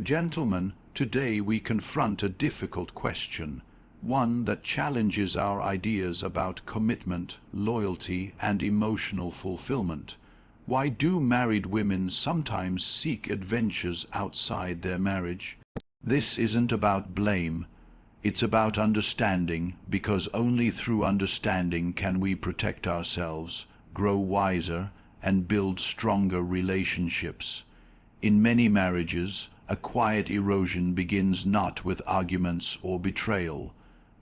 Gentlemen, today we confront a difficult question, one that challenges our ideas about commitment, loyalty, and emotional fulfillment. Why do married women sometimes seek adventures outside their marriage? This isn't about blame. It's about understanding, because only through understanding can we protect ourselves, grow wiser, and build stronger relationships. In many marriages, a quiet erosion begins not with arguments or betrayal,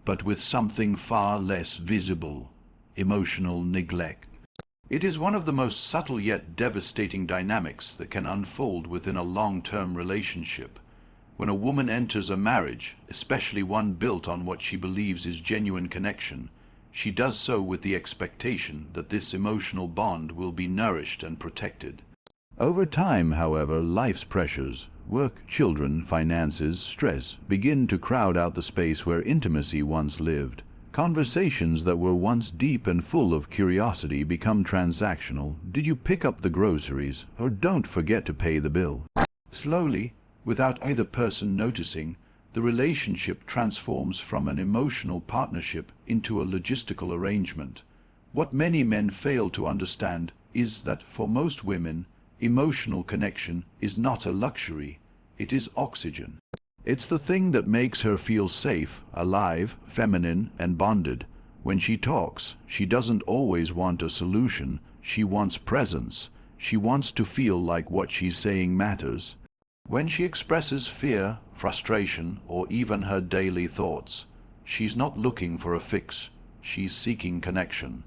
but with something far less visible: emotional neglect. It is one of the most subtle yet devastating dynamics that can unfold within a long-term relationship. When a woman enters a marriage, especially one built on what she believes is genuine connection, she does so with the expectation that this emotional bond will be nourished and protected. Over time, however, life's pressures, work, children, finances, stress, begin to crowd out the space where intimacy once lived. Conversations that were once deep and full of curiosity become transactional. Did you pick up the groceries? Or don't forget to pay the bill. Slowly, without either person noticing, the relationship transforms from an emotional partnership into a logistical arrangement. What many men fail to understand is that for most women, emotional connection is not a luxury, it is oxygen. It's the thing that makes her feel safe, alive, feminine, and bonded. When she talks, she doesn't always want a solution, she wants presence. She wants to feel like what she's saying matters. When she expresses fear, frustration, or even her daily thoughts, she's not looking for a fix, she's seeking connection.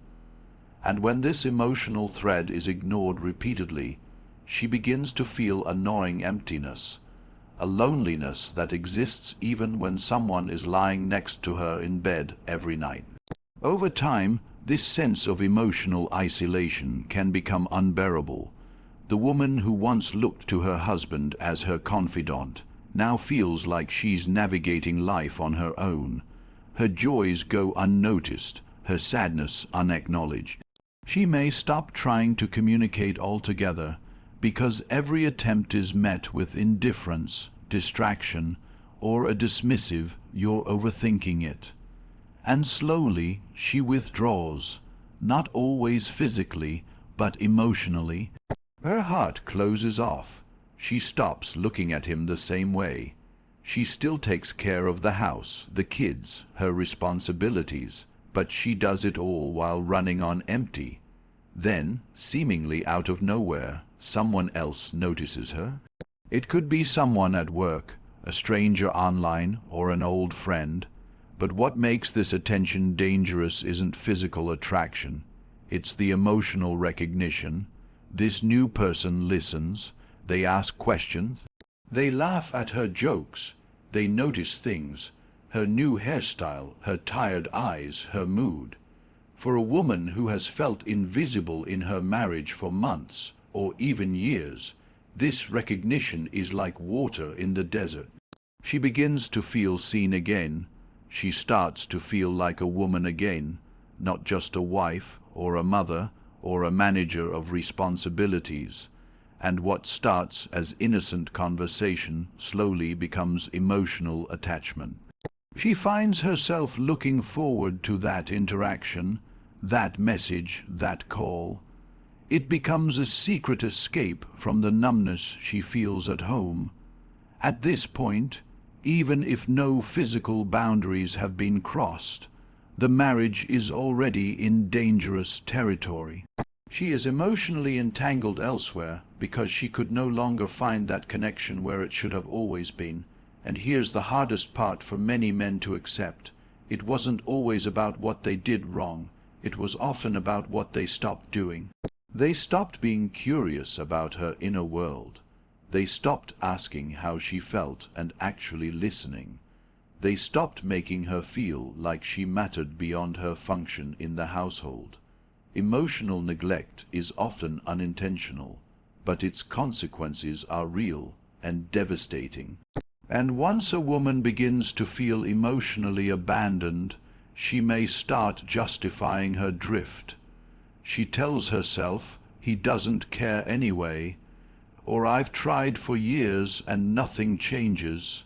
And when this emotional thread is ignored repeatedly, she begins to feel a gnawing emptiness, a loneliness that exists even when someone is lying next to her in bed every night. Over time, this sense of emotional isolation can become unbearable. The woman who once looked to her husband as her confidant now feels like she's navigating life on her own. Her joys go unnoticed, her sadness unacknowledged. She may stop trying to communicate altogether, because every attempt is met with indifference, distraction, or a dismissive "you're overthinking it." And slowly she withdraws, not always physically, but emotionally. Her heart closes off. She stops looking at him the same way. She still takes care of the house, the kids, her responsibilities, but she does it all while running on empty. Then, seemingly out of nowhere, someone else notices her. It could be someone at work, a stranger online, or an old friend. But what makes this attention dangerous isn't physical attraction. It's the emotional recognition. This new person listens. They ask questions. They laugh at her jokes. They notice things: her new hairstyle, her tired eyes, her mood. For a woman who has felt invisible in her marriage for months, or even years, this recognition is like water in the desert. She begins to feel seen again. She starts to feel like a woman again, not just a wife, or a mother, or a manager of responsibilities. And what starts as innocent conversation slowly becomes emotional attachment. She finds herself looking forward to that interaction, that message, that call. It becomes a secret escape from the numbness she feels at home. At this point, even if no physical boundaries have been crossed, the marriage is already in dangerous territory. She is emotionally entangled elsewhere because she could no longer find that connection where it should have always been. And here's the hardest part for many men to accept. It wasn't always about what they did wrong. It was often about what they stopped doing. They stopped being curious about her inner world. They stopped asking how she felt and actually listening. They stopped making her feel like she mattered beyond her function in the household. Emotional neglect is often unintentional, but its consequences are real and devastating. And once a woman begins to feel emotionally abandoned, she may start justifying her drift. She tells herself, "He doesn't care anyway," or "I've tried for years and nothing changes."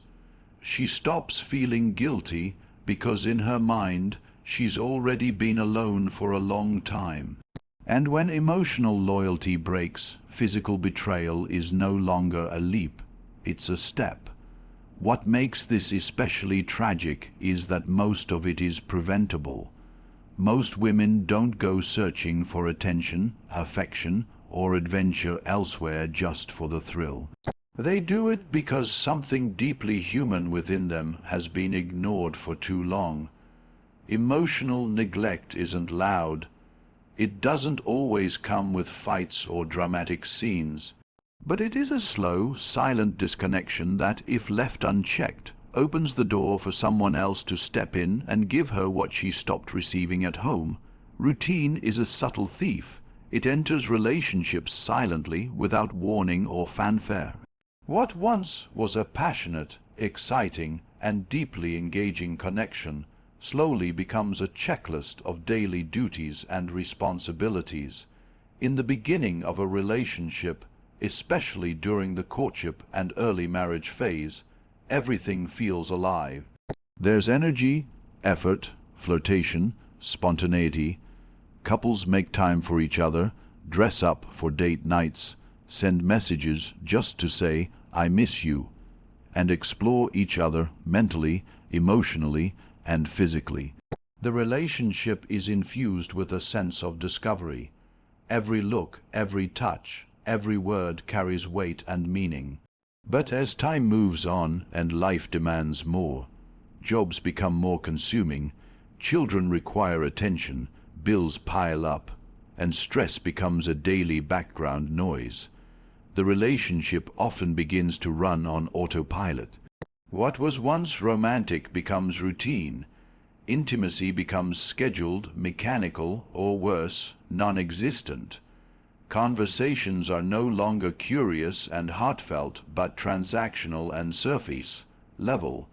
She stops feeling guilty because in her mind she's already been alone for a long time. And when emotional loyalty breaks, physical betrayal is no longer a leap, it's a step. What makes this especially tragic is that most of it is preventable. Most women don't go searching for attention, affection, or adventure elsewhere just for the thrill. They do it because something deeply human within them has been ignored for too long. Emotional neglect isn't loud. It doesn't always come with fights or dramatic scenes. But it is a slow, silent disconnection that, if left unchecked, opens the door for someone else to step in and give her what she stopped receiving at home. Routine is a subtle thief. It enters relationships silently, without warning or fanfare. What once was a passionate, exciting, and deeply engaging connection slowly becomes a checklist of daily duties and responsibilities. In the beginning of a relationship, especially during the courtship and early marriage phase, everything feels alive. There's energy, effort, flirtation, spontaneity. Couples make time for each other, dress up for date nights, send messages just to say, "I miss you," and explore each other mentally, emotionally, and physically. The relationship is infused with a sense of discovery. Every look, every touch, every word carries weight and meaning. But as time moves on and life demands more, jobs become more consuming, children require attention, bills pile up, and stress becomes a daily background noise. The relationship often begins to run on autopilot. What was once romantic becomes routine. Intimacy becomes scheduled, mechanical, or worse, non-existent. Conversations are no longer curious and heartfelt, but transactional and surface level.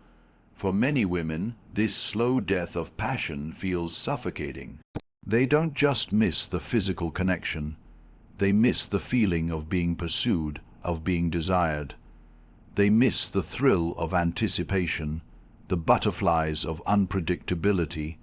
For many women, this slow death of passion feels suffocating. They don't just miss the physical connection. They miss the feeling of being pursued, of being desired. They miss the thrill of anticipation, the butterflies of unpredictability,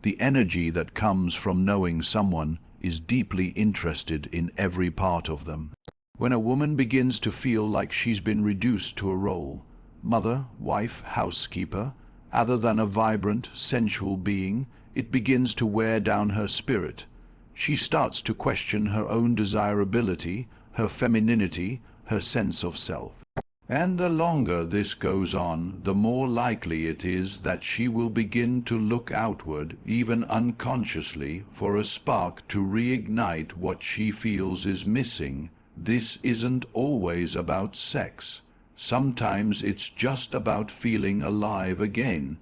the energy that comes from knowing someone is deeply interested in every part of them. When a woman begins to feel like she's been reduced to a role, mother, wife, housekeeper, other than a vibrant, sensual being, it begins to wear down her spirit. She starts to question her own desirability, her femininity, her sense of self. And the longer this goes on, the more likely it is that she will begin to look outward, even unconsciously, for a spark to reignite what she feels is missing. This isn't always about sex. Sometimes it's just about feeling alive again.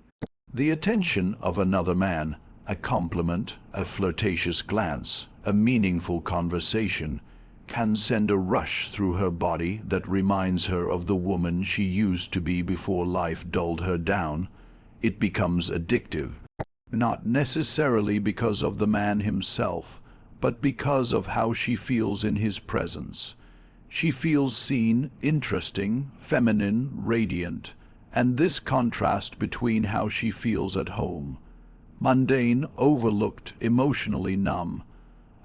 The attention of another man, a compliment, a flirtatious glance, a meaningful conversation, can send a rush through her body that reminds her of the woman she used to be before life dulled her down. It becomes addictive, not necessarily because of the man himself, but because of how she feels in his presence. She feels seen, interesting, feminine, radiant, and this contrast between how she feels at home, mundane, overlooked, emotionally numb,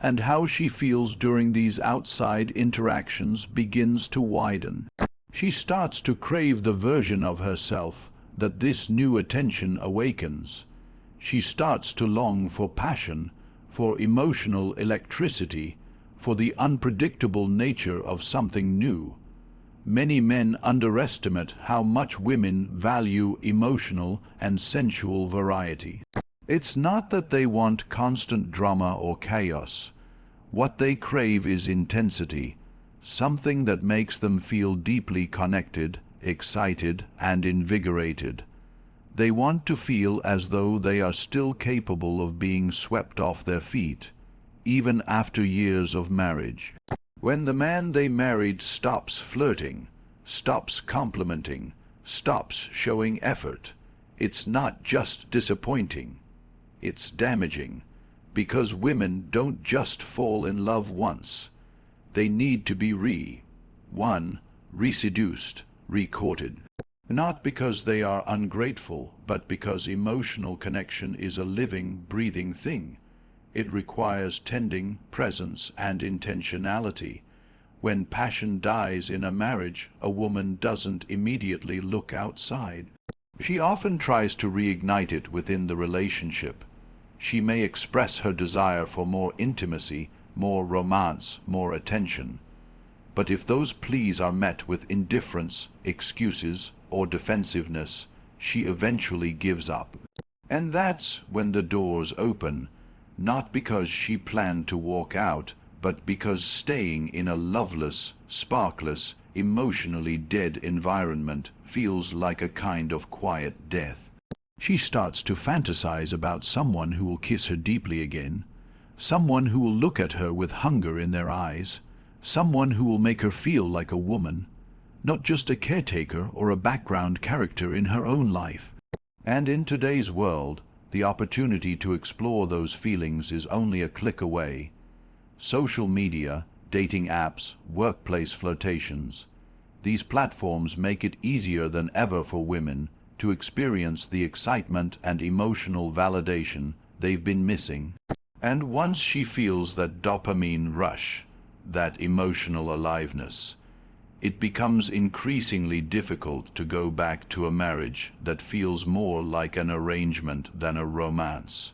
and how she feels during these outside interactions begins to widen. She starts to crave the version of herself that this new attention awakens. She starts to long for passion, for emotional electricity, for the unpredictable nature of something new. Many men underestimate how much women value emotional and sensual variety. It's not that they want constant drama or chaos. What they crave is intensity, something that makes them feel deeply connected, excited, and invigorated. They want to feel as though they are still capable of being swept off their feet, even after years of marriage. When the man they married stops flirting, stops complimenting, stops showing effort, it's not just disappointing. It's damaging, because women don't just fall in love once. They need to be 1. Reseduced, recourted. Not because they are ungrateful, but because emotional connection is a living, breathing thing. It requires tending, presence, and intentionality. When passion dies in a marriage, a woman doesn't immediately look outside. She often tries to reignite it within the relationship. She may express her desire for more intimacy, more romance, more attention. But if those pleas are met with indifference, excuses, or defensiveness, she eventually gives up. And that's when the doors open, not because she planned to walk out, but because staying in a loveless, sparkless, emotionally dead environment feels like a kind of quiet death. She starts to fantasize about someone who will kiss her deeply again, someone who will look at her with hunger in their eyes, someone who will make her feel like a woman, not just a caretaker or a background character in her own life. And in today's world, the opportunity to explore those feelings is only a click away. Social media, dating apps, workplace flirtations. These platforms make it easier than ever for women to experience the excitement and emotional validation they've been missing. And once she feels that dopamine rush, that emotional aliveness, it becomes increasingly difficult to go back to a marriage that feels more like an arrangement than a romance.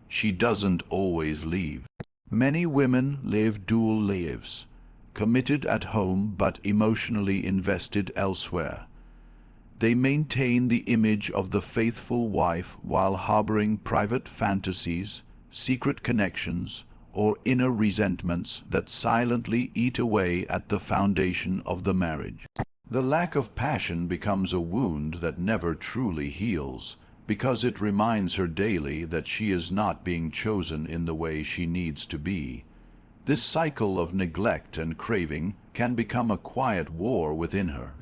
She doesn't always leave. Many women live dual lives, committed at home but emotionally invested elsewhere. They maintain the image of the faithful wife while harboring private fantasies, secret connections, or inner resentments that silently eat away at the foundation of the marriage. The lack of passion becomes a wound that never truly heals, because it reminds her daily that she is not being chosen in the way she needs to be. This cycle of neglect and craving can become a quiet war within her.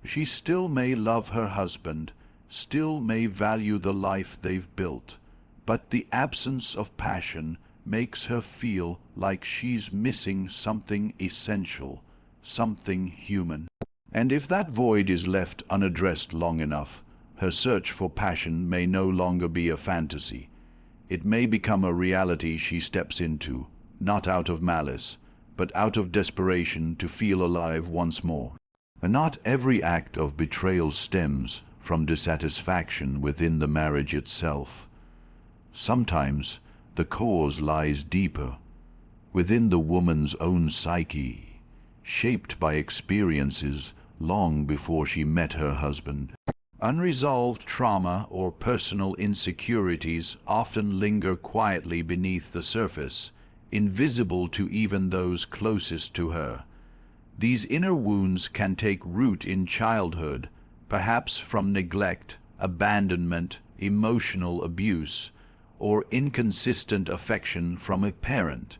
She still may love her husband, still may value the life they've built, but the absence of passion makes her feel like she's missing something essential, something human. And if that void is left unaddressed long enough, her search for passion may no longer be a fantasy. It may become a reality she steps into, not out of malice, but out of desperation to feel alive once more. And not every act of betrayal stems from dissatisfaction within the marriage itself. Sometimes the cause lies deeper, within the woman's own psyche, shaped by experiences long before she met her husband. Unresolved trauma or personal insecurities often linger quietly beneath the surface, invisible to even those closest to her. These inner wounds can take root in childhood, perhaps from neglect, abandonment, emotional abuse, or inconsistent affection from a parent.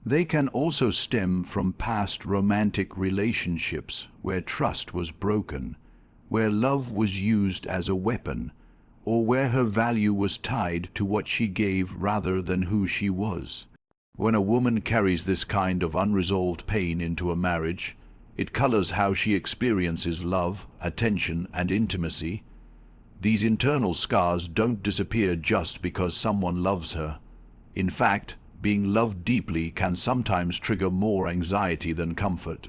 They can also stem from past romantic relationships where trust was broken, where love was used as a weapon, or where her value was tied to what she gave rather than who she was. When a woman carries this kind of unresolved pain into a marriage, it colors how she experiences love, attention, and intimacy. These internal scars don't disappear just because someone loves her. In fact, being loved deeply can sometimes trigger more anxiety than comfort.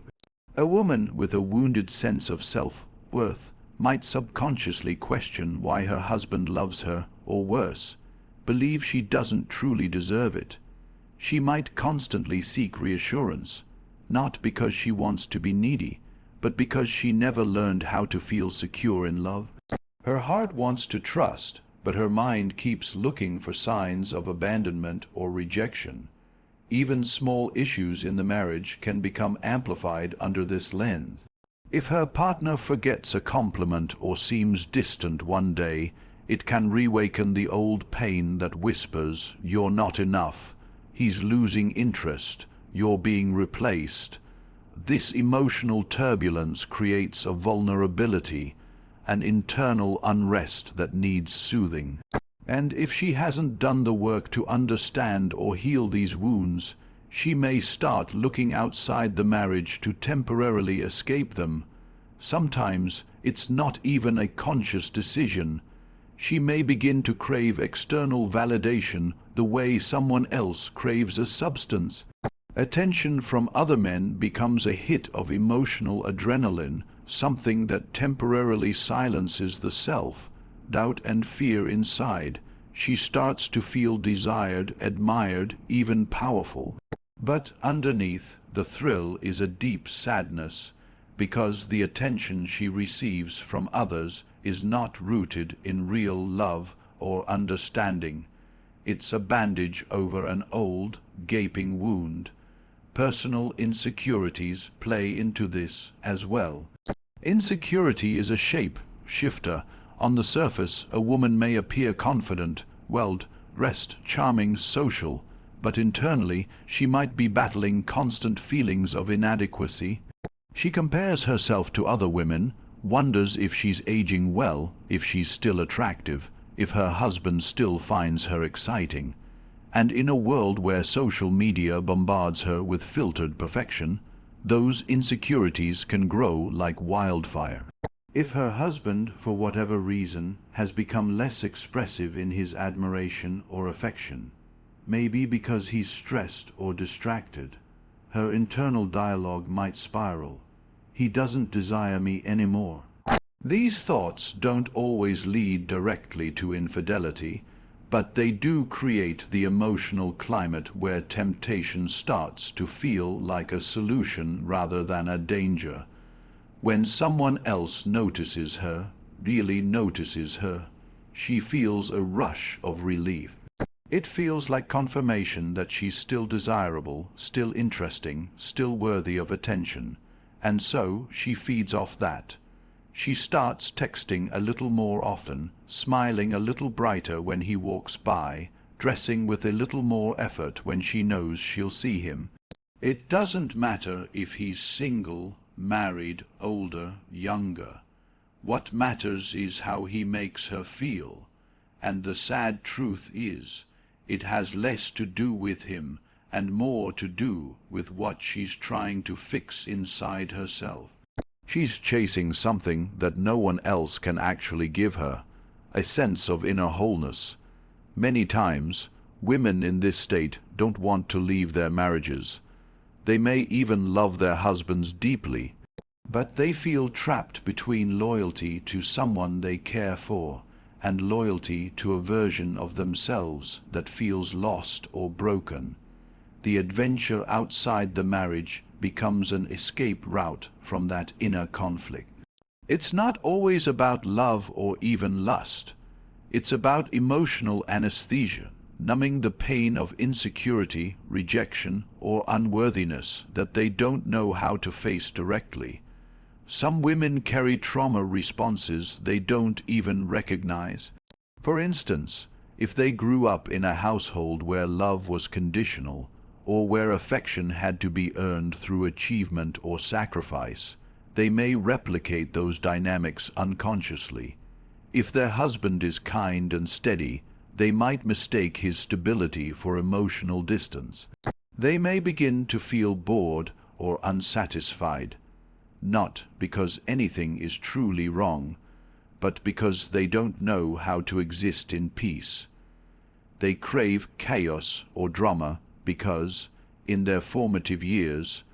A woman with a wounded sense of self-worth might subconsciously question why her husband loves her, or worse, believe she doesn't truly deserve it. She might constantly seek reassurance, not because she wants to be needy, but because she never learned how to feel secure in love. Her heart wants to trust, but her mind keeps looking for signs of abandonment or rejection. Even small issues in the marriage can become amplified under this lens. If her partner forgets a compliment or seems distant one day, it can reawaken the old pain that whispers, "You're not enough," "He's losing interest," "You're being replaced." This emotional turbulence creates a vulnerability, an internal unrest that needs soothing. And if she hasn't done the work to understand or heal these wounds, She may start looking outside the marriage to temporarily escape them. Sometimes it's not even a conscious decision. She may begin to crave external validation the way someone else craves a substance. Attention from other men becomes a hit of emotional adrenaline, something that temporarily silences the self, doubt and fear inside. She starts to feel desired, admired, even powerful. But underneath the thrill is a deep sadness, because the attention she receives from others is not rooted in real love or understanding. It's a bandage over an old, gaping wound. Personal insecurities play into this as well. Insecurity is a shape shifter. On the surface, a woman may appear confident, well-dressed, charming, social, but internally she might be battling constant feelings of inadequacy. She compares herself to other women, wonders if she's aging well, if she's still attractive, if her husband still finds her exciting. And in a world where social media bombards her with filtered perfection, those insecurities can grow like wildfire. If her husband, for whatever reason, has become less expressive in his admiration or affection, maybe because he's stressed or distracted, her internal dialogue might spiral. He doesn't desire me anymore. These thoughts don't always lead directly to infidelity, but they do create the emotional climate where temptation starts to feel like a solution rather than a danger. When someone else notices her, really notices her, she feels a rush of relief. It feels like confirmation that she's still desirable, still interesting, still worthy of attention, and so she feeds off that. She starts texting a little more often, smiling a little brighter when he walks by, dressing with a little more effort when she knows she'll see him. It doesn't matter if he's single, married, older, younger. What matters is how he makes her feel. And the sad truth is, it has less to do with him and more to do with what she's trying to fix inside herself. She's chasing something that no one else can actually give her, a sense of inner wholeness. Many times, women in this state don't want to leave their marriages. They may even love their husbands deeply, but they feel trapped between loyalty to someone they care for and loyalty to a version of themselves that feels lost or broken. The adventure outside the marriage becomes an escape route from that inner conflict. It's not always about love or even lust. It's about emotional anesthesia, numbing the pain of insecurity, rejection, or unworthiness that they don't know how to face directly. Some women carry trauma responses they don't even recognize. For instance, if they grew up in a household where love was conditional, or where affection had to be earned through achievement or sacrifice, they may replicate those dynamics unconsciously. If their husband is kind and steady, they might mistake his stability for emotional distance. They may begin to feel bored or unsatisfied, not because anything is truly wrong, but because they don't know how to exist in peace. They crave chaos or drama because, in their formative years,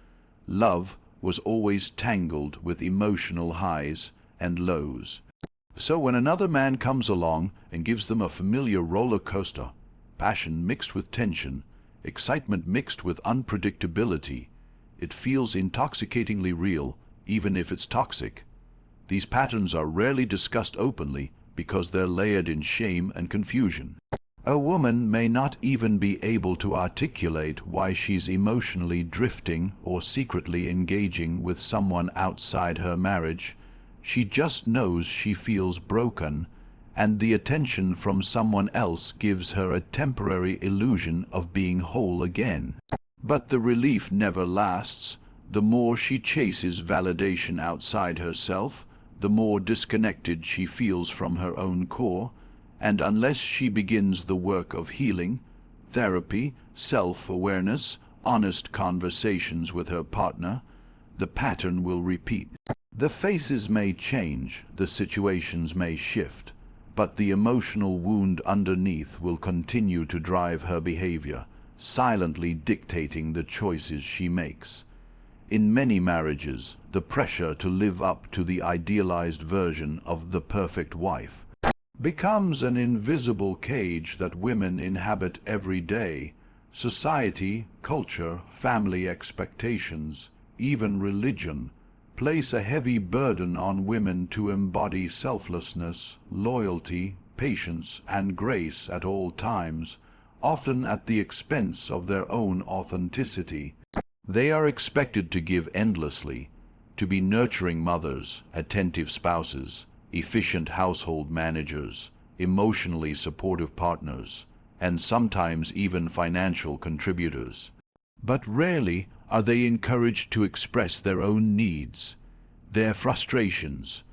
love was always tangled with emotional highs and lows. So when another man comes along and gives them a familiar roller coaster, passion mixed with tension, excitement mixed with unpredictability, it feels intoxicatingly real, even if it's toxic. These patterns are rarely discussed openly because they're layered in shame and confusion. A woman may not even be able to articulate why she's emotionally drifting or secretly engaging with someone outside her marriage. She just knows she feels broken, and the attention from someone else gives her a temporary illusion of being whole again. But the relief never lasts. The more she chases validation outside herself, the more disconnected she feels from her own core, and unless she begins the work of healing, therapy, self-awareness, honest conversations with her partner, the pattern will repeat. The faces may change, the situations may shift, but the emotional wound underneath will continue to drive her behavior, silently dictating the choices she makes. In many marriages, the pressure to live up to the idealized version of the perfect wife becomes an invisible cage that women inhabit every day. Society, culture, family expectations, even religion, place a heavy burden on women to embody selflessness, loyalty, patience, and grace at all times, often at the expense of their own authenticity. They are expected to give endlessly, to be nurturing mothers, attentive spouses, efficient household managers, emotionally supportive partners, and sometimes even financial contributors. But rarely are they encouraged to express their own needs, their frustrations,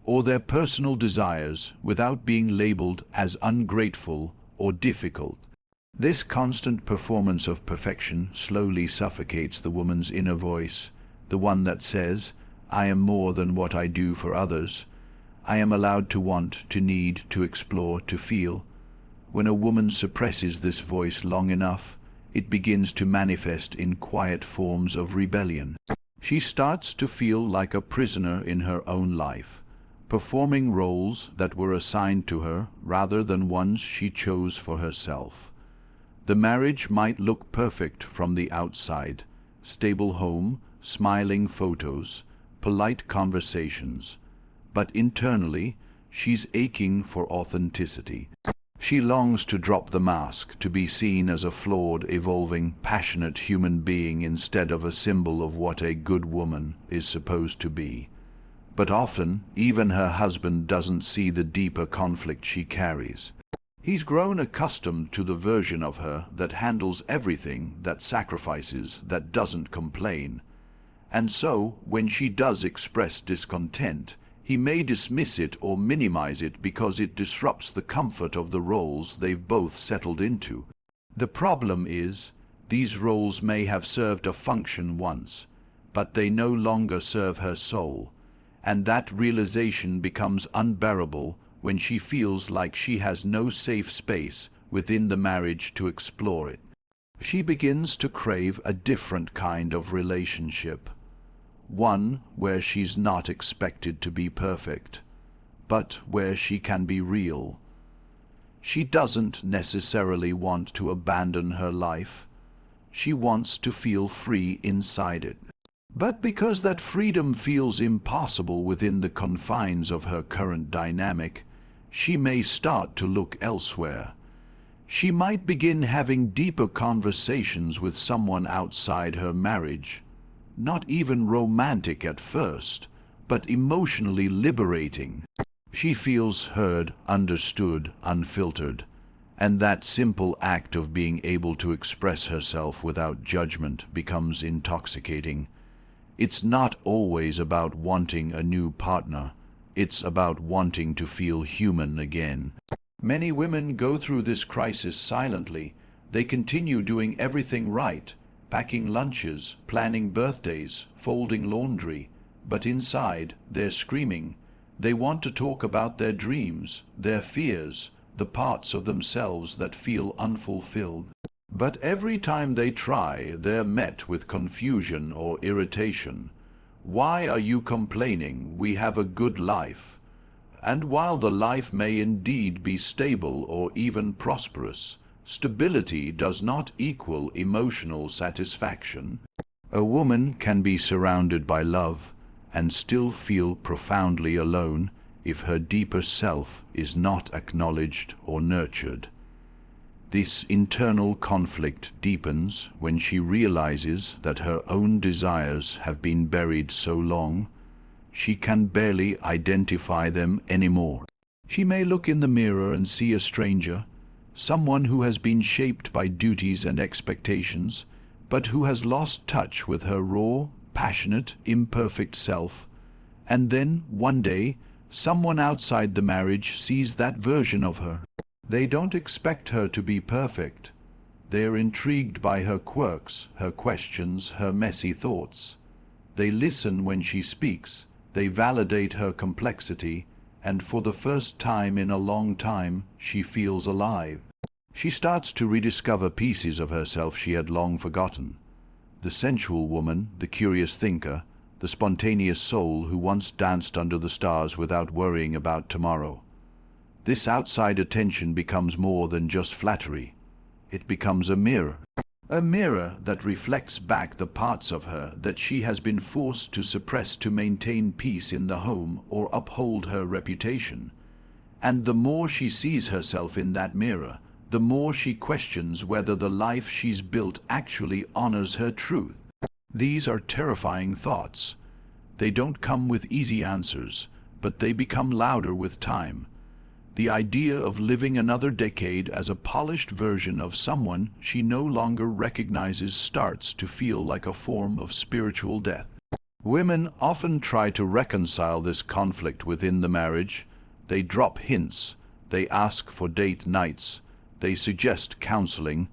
or their personal desires without being labeled as ungrateful or difficult. This constant performance of perfection slowly suffocates the woman's inner voice, the one that says, "I am more than what I do for others. I am allowed to want, to need, to explore, to feel." When a woman suppresses this voice long enough, it begins to manifest in quiet forms of rebellion. She starts to feel like a prisoner in her own life, performing roles that were assigned to her rather than ones she chose for herself. The marriage might look perfect from the outside: stable home, smiling photos, polite conversations. But internally, she's aching for authenticity. She longs to drop the mask, to be seen as a flawed, evolving, passionate human being instead of a symbol of what a good woman is supposed to be. But often, even her husband doesn't see the deeper conflict she carries. He's grown accustomed to the version of her that handles everything, that sacrifices, that doesn't complain. And so, when she does express discontent, he may dismiss it or minimize it because it disrupts the comfort of the roles they've both settled into. The problem is, these roles may have served a function once, but they no longer serve her soul, and that realization becomes unbearable when she feels like she has no safe space within the marriage to explore it. She begins to crave a different kind of relationship. One where she's not expected to be perfect, but where she can be real. She doesn't necessarily want to abandon her life. She wants to feel free inside it. But because that freedom feels impossible within the confines of her current dynamic, she may start to look elsewhere. She might begin having deeper conversations with someone outside her marriage. Not even romantic at first, but emotionally liberating. She feels heard, understood, unfiltered, and that simple act of being able to express herself without judgment becomes intoxicating. It's not always about wanting a new partner. It's about wanting to feel human again. Many women go through this crisis silently. They continue doing everything right, packing lunches, planning birthdays, folding laundry, but inside they're screaming. They want to talk about their dreams, their fears, the parts of themselves that feel unfulfilled. But every time they try, they're met with confusion or irritation. Why are you complaining? We have a good life. And while the life may indeed be stable or even prosperous, stability does not equal emotional satisfaction. A woman can be surrounded by love and still feel profoundly alone if her deeper self is not acknowledged or nurtured. This internal conflict deepens when she realizes that her own desires have been buried so long, she can barely identify them anymore. She may look in the mirror and see a stranger, someone who has been shaped by duties and expectations, but who has lost touch with her raw, passionate, imperfect self. And then, one day, someone outside the marriage sees that version of her. They don't expect her to be perfect. They are intrigued by her quirks, her questions, her messy thoughts. They listen when she speaks, they validate her complexity, and for the first time in a long time, she feels alive. She starts to rediscover pieces of herself she had long forgotten. The sensual woman, the curious thinker, the spontaneous soul who once danced under the stars without worrying about tomorrow. This outside attention becomes more than just flattery. It becomes a mirror that reflects back the parts of her that she has been forced to suppress to maintain peace in the home or uphold her reputation. And the more she sees herself in that mirror, the more she questions whether the life she's built actually honors her truth. These are terrifying thoughts. They don't come with easy answers, but they become louder with time. The idea of living another decade as a polished version of someone she no longer recognizes starts to feel like a form of spiritual death. Women often try to reconcile this conflict within the marriage. They drop hints, they ask for date nights, they suggest counseling,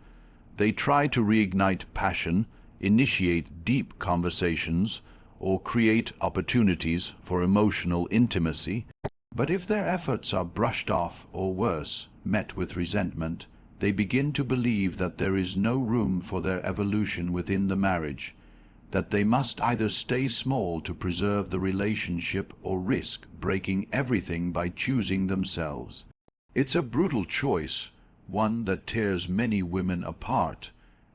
they try to reignite passion, initiate deep conversations, or create opportunities for emotional intimacy. But if their efforts are brushed off, or worse, met with resentment, they begin to believe that there is no room for their evolution within the marriage, that they must either stay small to preserve the relationship or risk breaking everything by choosing themselves. It's a brutal choice, one that tears many women apart,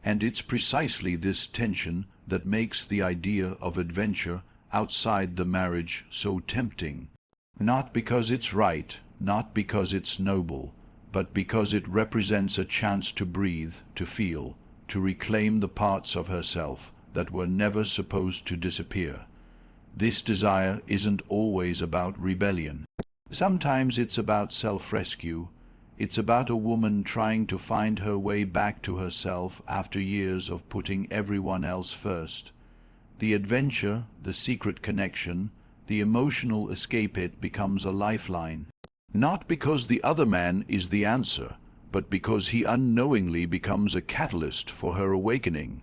and it's precisely this tension that makes the idea of adventure outside the marriage so tempting. Not because it's right, not because it's noble, but because it represents a chance to breathe, to feel, to reclaim the parts of herself that were never supposed to disappear. This desire isn't always about rebellion. Sometimes it's about self-rescue. It's about a woman trying to find her way back to herself after years of putting everyone else first. The adventure, the secret connection, the emotional escape, it becomes a lifeline. Not because the other man is the answer, but because he unknowingly becomes a catalyst for her awakening.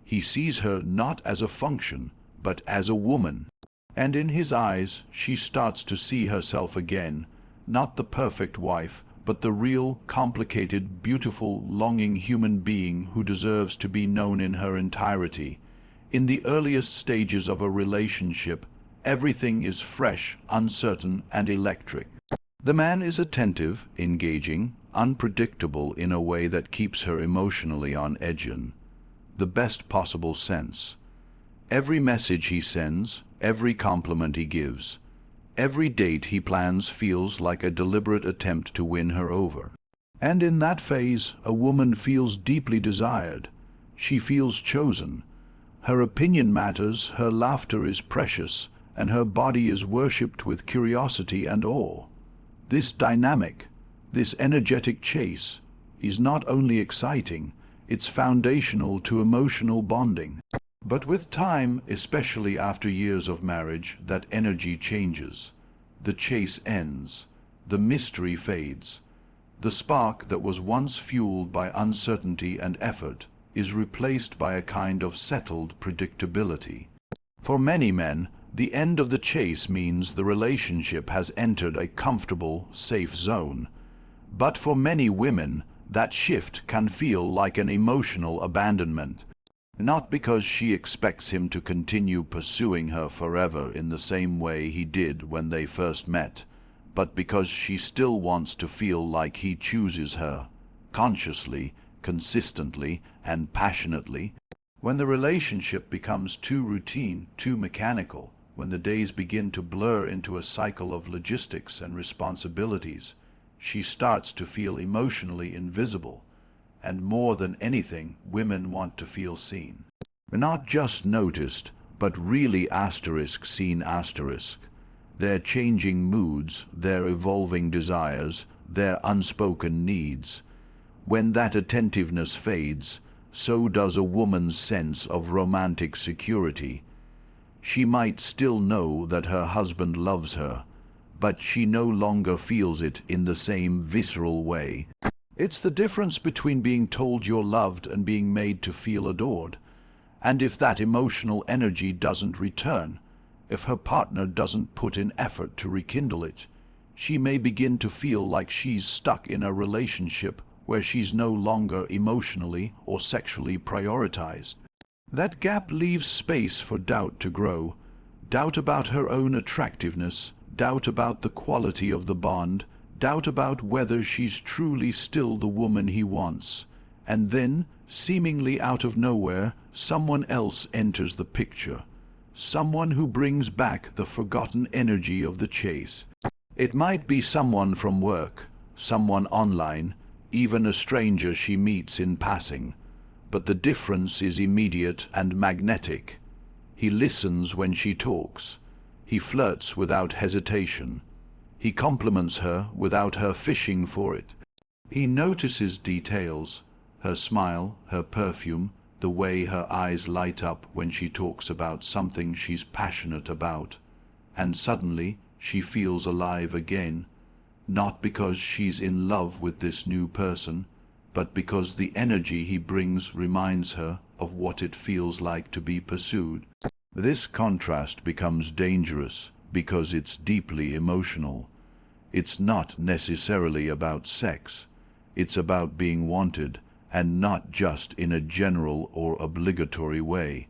He sees her not as a function, but as a woman. And in his eyes, she starts to see herself again, not the perfect wife, but the real, complicated, beautiful, longing human being who deserves to be known in her entirety. In the earliest stages of a relationship, everything is fresh, uncertain, and electric. The man is attentive, engaging, unpredictable in a way that keeps her emotionally on edge in the best possible sense. Every message he sends, every compliment he gives, every date he plans feels like a deliberate attempt to win her over. And in that phase, a woman feels deeply desired. She feels chosen. Her opinion matters, her laughter is precious, and her body is worshipped with curiosity and awe. This dynamic, this energetic chase, is not only exciting, it's foundational to emotional bonding. But with time, especially after years of marriage, that energy changes. The chase ends. The mystery fades. The spark that was once fueled by uncertainty and effort is replaced by a kind of settled predictability. For many men, the end of the chase means the relationship has entered a comfortable, safe zone. But for many women, that shift can feel like an emotional abandonment. Not because she expects him to continue pursuing her forever in the same way he did when they first met, but because she still wants to feel like he chooses her, consciously, consistently, and passionately. When the relationship becomes too routine, too mechanical, when the days begin to blur into a cycle of logistics and responsibilities, she starts to feel emotionally invisible. And more than anything, women want to feel seen. Not just noticed, but really seen. Their changing moods, their evolving desires, their unspoken needs. When that attentiveness fades, so does a woman's sense of romantic security. She might still know that her husband loves her, but she no longer feels it in the same visceral way. It's the difference between being told you're loved and being made to feel adored. And if that emotional energy doesn't return, if her partner doesn't put in effort to rekindle it, she may begin to feel like she's stuck in a relationship where she's no longer emotionally or sexually prioritized. That gap leaves space for doubt to grow, doubt about her own attractiveness, doubt about the quality of the bond, doubt about whether she's truly still the woman he wants. And then, seemingly out of nowhere, someone else enters the picture. Someone who brings back the forgotten energy of the chase. It might be someone from work, someone online, even a stranger she meets in passing. But the difference is immediate and magnetic. He listens when she talks. He flirts without hesitation. He compliments her without her fishing for it. He notices details, her smile, her perfume, the way her eyes light up when she talks about something she's passionate about. And suddenly she feels alive again, not because she's in love with this new person, but because the energy he brings reminds her of what it feels like to be pursued. This contrast becomes dangerous because it's deeply emotional. It's not necessarily about sex. It's about being wanted, and not just in a general or obligatory way.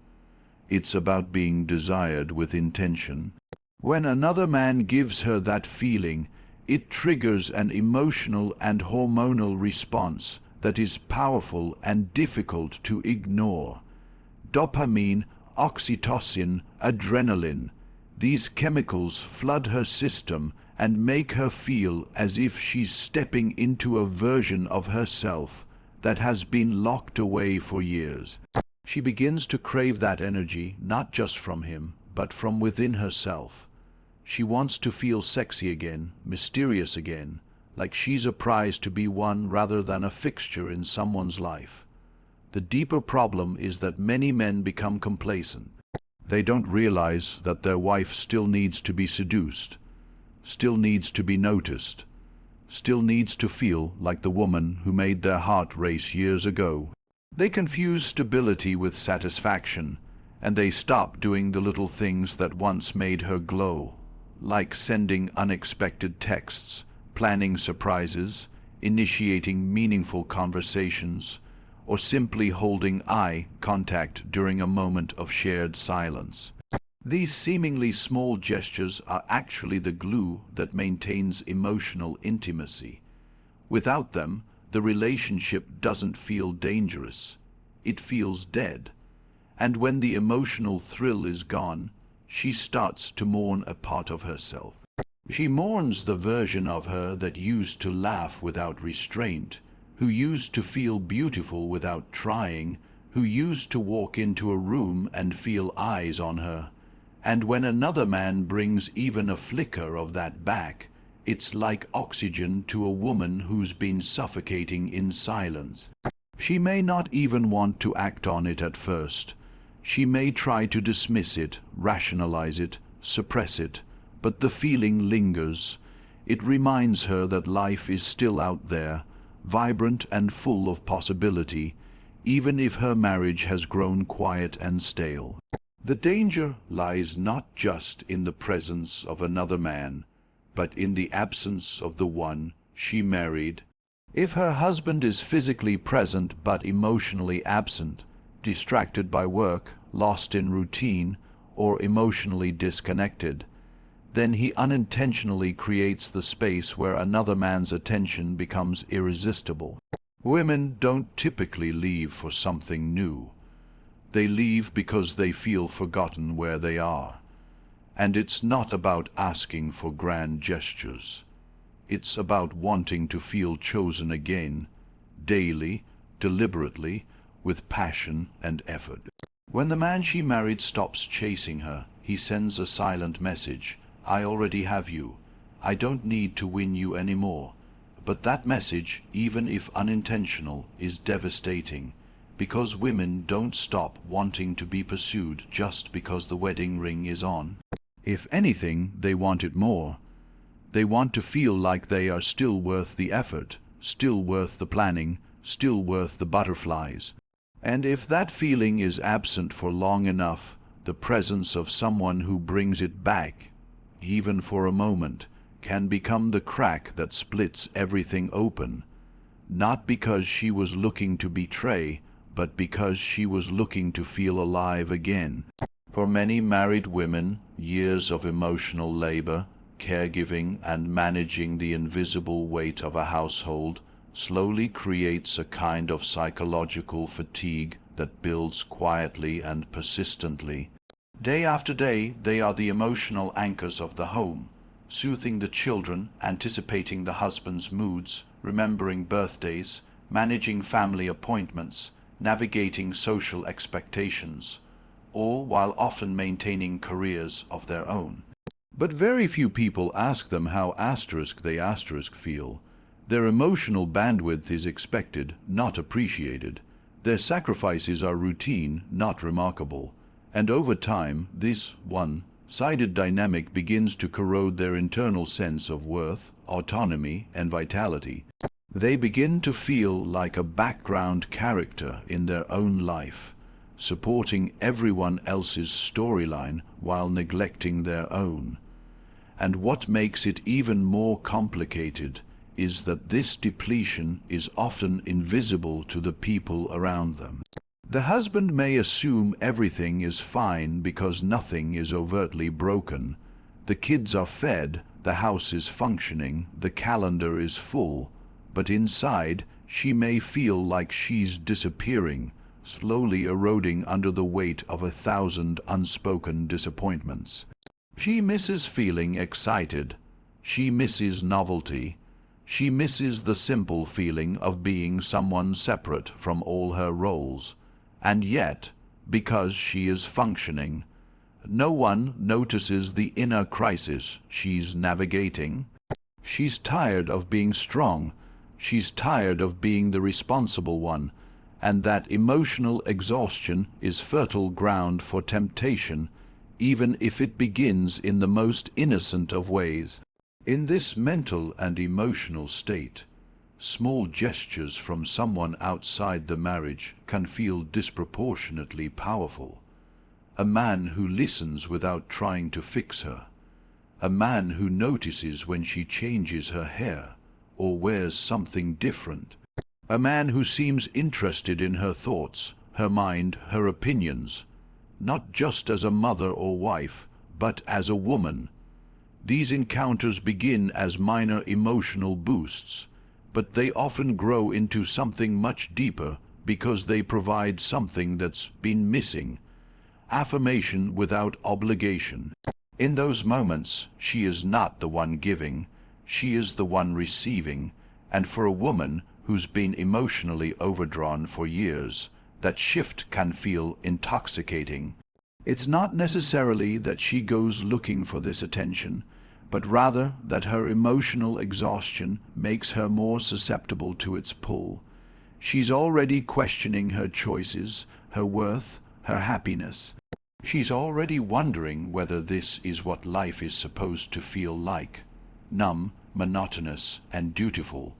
It's about being desired with intention. When another man gives her that feeling, it triggers an emotional and hormonal response that is powerful and difficult to ignore. Dopamine, oxytocin, adrenaline. These chemicals flood her system and make her feel as if she's stepping into a version of herself that has been locked away for years. She begins to crave that energy, not just from him, but from within herself. She wants to feel sexy again, mysterious again, like she's a prize to be won rather than a fixture in someone's life. The deeper problem is that many men become complacent. They don't realize that their wife still needs to be seduced, still needs to be noticed, still needs to feel like the woman who made their heart race years ago. They confuse stability with satisfaction, and they stop doing the little things that once made her glow, like sending unexpected texts, planning surprises, initiating meaningful conversations, or simply holding eye contact during a moment of shared silence. These seemingly small gestures are actually the glue that maintains emotional intimacy. Without them, the relationship doesn't feel dangerous. It feels dead. And when the emotional thrill is gone, she starts to mourn a part of herself. She mourns the version of her that used to laugh without restraint, who used to feel beautiful without trying, who used to walk into a room and feel eyes on her. And when another man brings even a flicker of that back, it's like oxygen to a woman who's been suffocating in silence. She may not even want to act on it at first. She may try to dismiss it, rationalize it, suppress it, but the feeling lingers. It reminds her that life is still out there, vibrant and full of possibility, even if her marriage has grown quiet and stale. The danger lies not just in the presence of another man, but in the absence of the one she married. If her husband is physically present but emotionally absent, distracted by work, lost in routine, or emotionally disconnected, then he unintentionally creates the space where another man's attention becomes irresistible. Women don't typically leave for something new. They leave because they feel forgotten where they are. And it's not about asking for grand gestures. It's about wanting to feel chosen again, daily, deliberately, with passion and effort. When the man she married stops chasing her, he sends a silent message. I already have you. I don't need to win you anymore. But that message, even if unintentional, is devastating, because women don't stop wanting to be pursued just because the wedding ring is on. If anything, they want it more. They want to feel like they are still worth the effort, still worth the planning, still worth the butterflies. And if that feeling is absent for long enough, the presence of someone who brings it back, even for a moment, can become the crack that splits everything open, not because she was looking to betray, but because she was looking to feel alive again. For many married women, years of emotional labor, caregiving, and managing the invisible weight of a household slowly creates a kind of psychological fatigue that builds quietly and persistently. Day after day, they are the emotional anchors of the home, soothing the children, anticipating the husband's moods, remembering birthdays, managing family appointments, navigating social expectations, all while often maintaining careers of their own. But very few people ask them how they feel. Their emotional bandwidth is expected, not appreciated. Their sacrifices are routine, not remarkable. And over time, this one-sided dynamic begins to corrode their internal sense of worth, autonomy, and vitality. They begin to feel like a background character in their own life, supporting everyone else's storyline while neglecting their own. And what makes it even more complicated is that this depletion is often invisible to the people around them. The husband may assume everything is fine because nothing is overtly broken. The kids are fed, the house is functioning, the calendar is full, but inside she may feel like she's disappearing, slowly eroding under the weight of 1,000 unspoken disappointments. She misses feeling excited. She misses novelty. She misses the simple feeling of being someone separate from all her roles. And yet, because she is functioning, no one notices the inner crisis she's navigating. She's tired of being strong. She's tired of being the responsible one, and that emotional exhaustion is fertile ground for temptation, even if it begins in the most innocent of ways. In this mental and emotional state, small gestures from someone outside the marriage can feel disproportionately powerful. A man who listens without trying to fix her. A man who notices when she changes her hair or wears something different. A man who seems interested in her thoughts, her mind, her opinions, not just as a mother or wife, but as a woman. These encounters begin as minor emotional boosts, but they often grow into something much deeper because they provide something that's been missing. Affirmation without obligation. In those moments, she is not the one giving, she is the one receiving, and for a woman who's been emotionally overdrawn for years, that shift can feel intoxicating. It's not necessarily that she goes looking for this attention, but rather that her emotional exhaustion makes her more susceptible to its pull. She's already questioning her choices, her worth, her happiness. She's already wondering whether this is what life is supposed to feel like, numb, monotonous, and dutiful.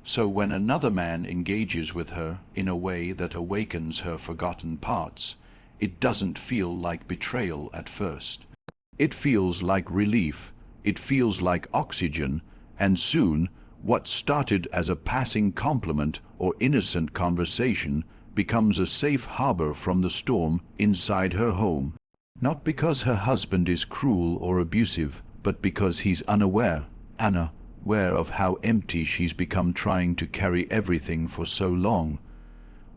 So when another man engages with her in a way that awakens her forgotten parts, it doesn't feel like betrayal at first. It feels like relief. It feels like oxygen, and soon what started as a passing compliment or innocent conversation becomes a safe harbor from the storm inside her home. Not because her husband is cruel or abusive, but because he's unaware of how empty she's become trying to carry everything for so long.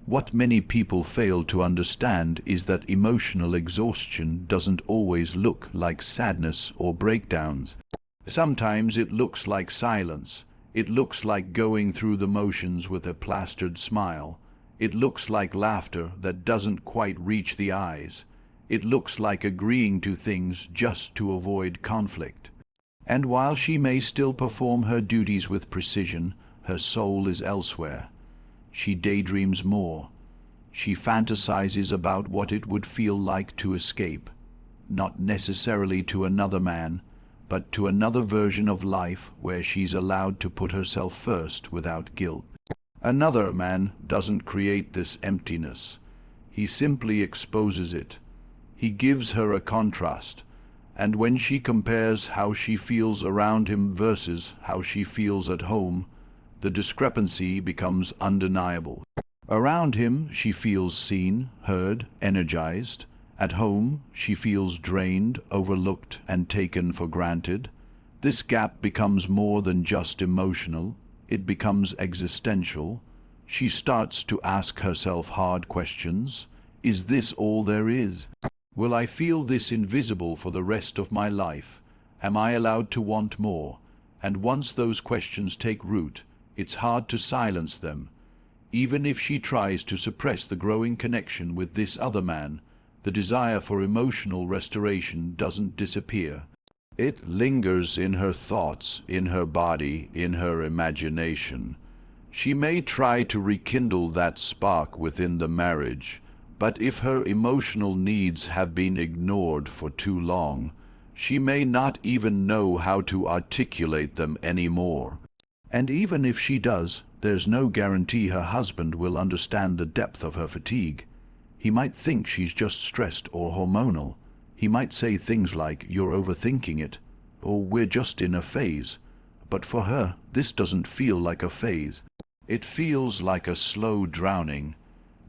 What many people fail to understand is that emotional exhaustion doesn't always look like sadness or breakdowns. Sometimes it looks like silence. It looks like going through the motions with a plastered smile. It looks like laughter that doesn't quite reach the eyes. It looks like agreeing to things just to avoid conflict. And while she may still perform her duties with precision, her soul is elsewhere. She daydreams more. She fantasizes about what it would feel like to escape, not necessarily to another man, but to another version of life where she's allowed to put herself first without guilt. Another man doesn't create this emptiness. He simply exposes it. He gives her a contrast, and when she compares how she feels around him versus how she feels at home, the discrepancy becomes undeniable. Around him, she feels seen, heard, energized. At home, she feels drained, overlooked, and taken for granted. This gap becomes more than just emotional. It becomes existential. She starts to ask herself hard questions. Is this all there is? Will I feel this invisible for the rest of my life? Am I allowed to want more? And once those questions take root, it's hard to silence them. Even if she tries to suppress the growing connection with this other man, the desire for emotional restoration doesn't disappear. It lingers in her thoughts, in her body, in her imagination. She may try to rekindle that spark within the marriage, but if her emotional needs have been ignored for too long, she may not even know how to articulate them anymore. And even if she does, there's no guarantee her husband will understand the depth of her fatigue. He might think she's just stressed or hormonal. He might say things like, "You're overthinking it," or "We're just in a phase." But for her, this doesn't feel like a phase. It feels like a slow drowning.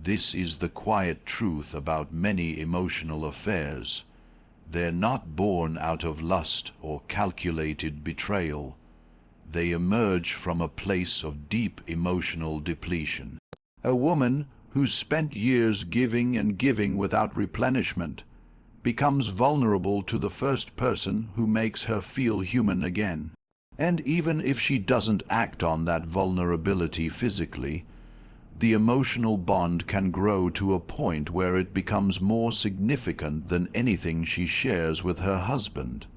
This is the quiet truth about many emotional affairs. They're not born out of lust or calculated betrayal. They emerge from a place of deep emotional depletion. A woman who's spent years giving and giving without replenishment becomes vulnerable to the first person who makes her feel human again. And even if she doesn't act on that vulnerability physically, the emotional bond can grow to a point where it becomes more significant than anything she shares with her husband.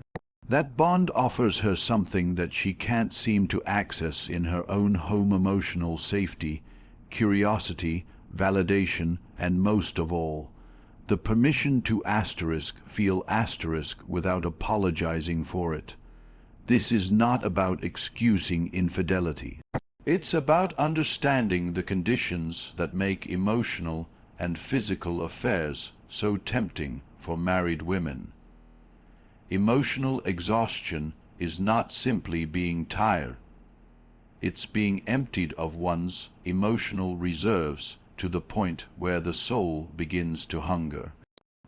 That bond offers her something that she can't seem to access in her own home: emotional safety, curiosity, validation, and most of all, the permission to feel without apologizing for it. This is not about excusing infidelity. It's about understanding the conditions that make emotional and physical affairs so tempting for married women. Emotional exhaustion is not simply being tired. It's being emptied of one's emotional reserves to the point where the soul begins to hunger.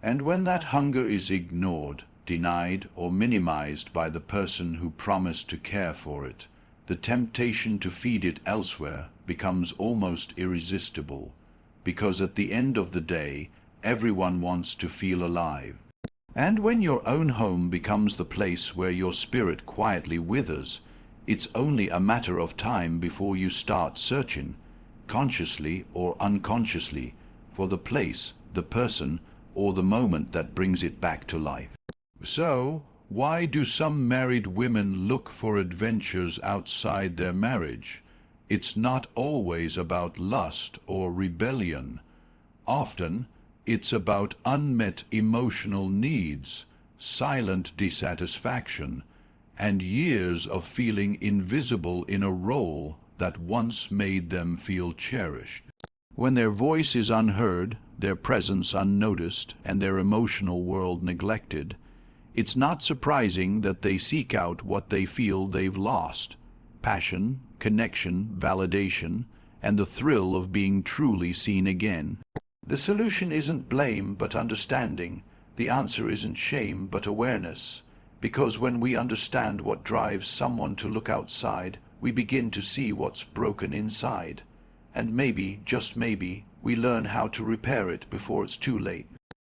And when that hunger is ignored, denied, or minimized by the person who promised to care for it, the temptation to feed it elsewhere becomes almost irresistible, because at the end of the day, everyone wants to feel alive. And when your own home becomes the place where your spirit quietly withers, it's only a matter of time before you start searching, consciously or unconsciously, for the place, the person, or the moment that brings it back to life. So, why do some married women look for adventures outside their marriage? It's not always about lust or rebellion. Often, it's about unmet emotional needs, silent dissatisfaction, and years of feeling invisible in a role that once made them feel cherished. When their voice is unheard, their presence unnoticed, and their emotional world neglected, it's not surprising that they seek out what they feel they've lost: passion, connection, validation, and the thrill of being truly seen again. The solution isn't blame, but understanding. The answer isn't shame, but awareness. Because when we understand what drives someone to look outside, we begin to see what's broken inside. And maybe, just maybe, we learn how to repair it before it's too late.